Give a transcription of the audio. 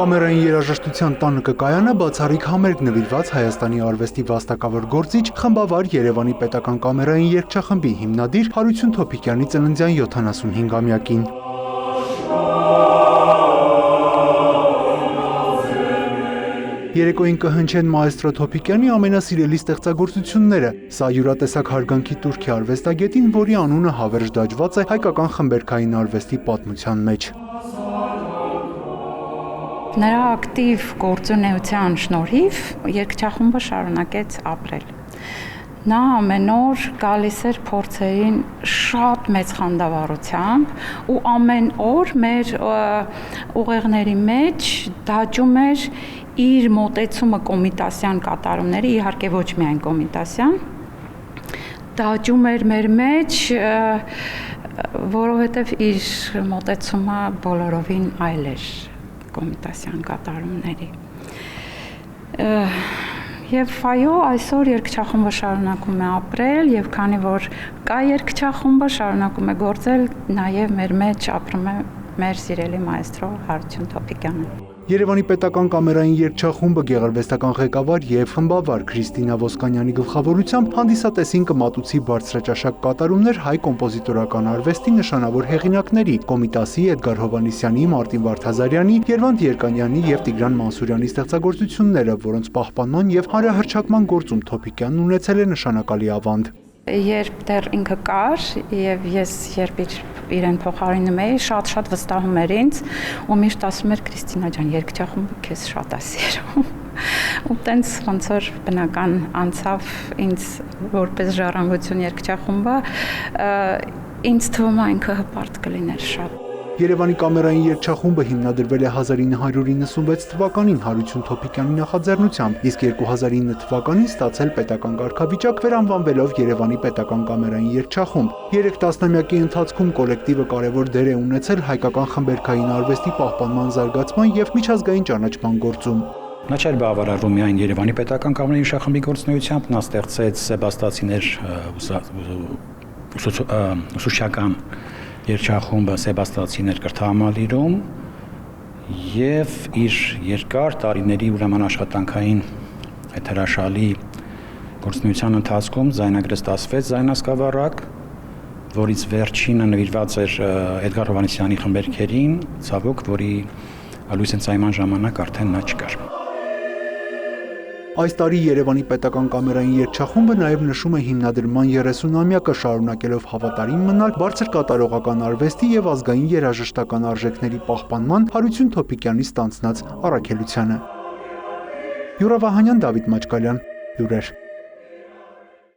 Կամերային երաժշտության տանը կայանը բացառիկ համերգ նվիրված Հայաստանի արվեստի վաստակավոր գործիչ, խմբավար Երևանի պետական կամերային երգչախմբի հիմնադիր Հարություն Թոփիկյանի ծննդյան 75-ամյակին։ Երեկոյին կհնչեն մաեստրո Թոփիկյանի ամենասիրելի ստեղծագործությունները։ Սա յուրատեսակ հարգանքի տուրք է արվեստագետին, որի անունը հավերժ դաջված է հայկական խմբերգային արվեստի պատմության մեջ։ Նրա ակտիվ գործունեության շնորհիվ երգչախումբը շարունակեց ապրել։ Նա ամեն օր գալիս էր փորձերին շատ մեծ խանդավառությամբ ու ամեն օր մեր ուղեղների մեջ դաջում էր իր մոտեցումը կոմիտասյան կատարումների, իհարկե ոչ միայն կոմիտասյան, դաջում էր մեր մեջ, որովհետև իր մոտեցումը բոլորովին այլ էր կոմիտասյան կատարումների։ Եվ այո, այսօր երգչախումբը շարունակում է ապրել, եւ քանի որ կա երգչախումբը, շարունակում է գործել, նաեւ մեր մեջ ապրում է մեր սիրելի մաեստրո Հարություն Թոփիկյանը։ Երևանի պետական կամերային երգչախումբը գեղարվեստական ղեկավար եւ խմբավար Քրիստինա Ոսկանյանի գլխավորությամբ հանդիսատեսին կմատուցի բարձրաճաշակ կատարումներ հայ կոմպոզիտորական արվեստի նշանավոր հեղինակների Կոմիտասի, Էդգար Հովհաննիսյանի, Մարտին Վարդազարյանի, Երվանդ Երկանյանի եւ Տիգրան Մանսուրյանի ստեղծագործությունները, որոնց պահպանման եւ հանրահրճակման գործում Թոփիկյանն ունեցել է նշանակալի ավանդ։ Երբ դեռ ինքը կար եւ ես երբ իրեն փոխարինում էի, շատ վստահում էր ինձ ու միշտ ասում էր Քրիստինա ջան, երգչախումբը քեզ շատ է սիրում։ Ու տենց ոնց որ բնական անցավ ինձ որպես ժառանգություն երգչախումբը, ինձ թվում է ինքը հպարտ կլիներ շատ։ Երևանի կամերային երգչախումբը հիմնադրվել է 1996 թվականին Հարություն Թոփիկյանի նախաձեռնությամբ, իսկ 2009 թվականին ստացել պետական կարգավիճակ, վերանվանվելով Երևանի պետական կամերային երգչախումբ։ 3 տասնամյակի ընթացքում կոլեկտիվը կարևոր դեր է ունեցել հայկական խմբերգային արվեստի պահպանման, զարգացման եւ միջազգային ճանաչման գործում։ Նա չէր բավարարվում միայն Երևանի պետական կամերային երգչախմբի գործունեությամբ, նա ստեղծեց սեբաստացիներ ուսուցչական երգչախումբը Սեբաստացիներ կրթահամալիրում եւ իր երկար տարիների ուրեմն աշխատանքային այդ հրաշալի գործունեության ընթացքում ձայնագրը ստացվեց ձայնասկավառակ, որից վերջինը նվիրված էր Էդգար Հովհաննիսյանի խմբերգերին, ցավոք, որի լույս ընծայման ժամանակ արդեն նա չկար։ Այս տարի Երևանի պետական կամերային երգչախումբը նաև նշում է հիմնադրման 30-ամյակը, շարունակելով հավատարիմ մնալ բարձր կատարողական արվեստի եւ ազգային երաժշտական արժեքների պահպանման Հարություն Թոփիկյանի ստանձնած առաքելությանը։ Յուրա Վահանյան, Դավիթ Մաչկալյան, լուրեր։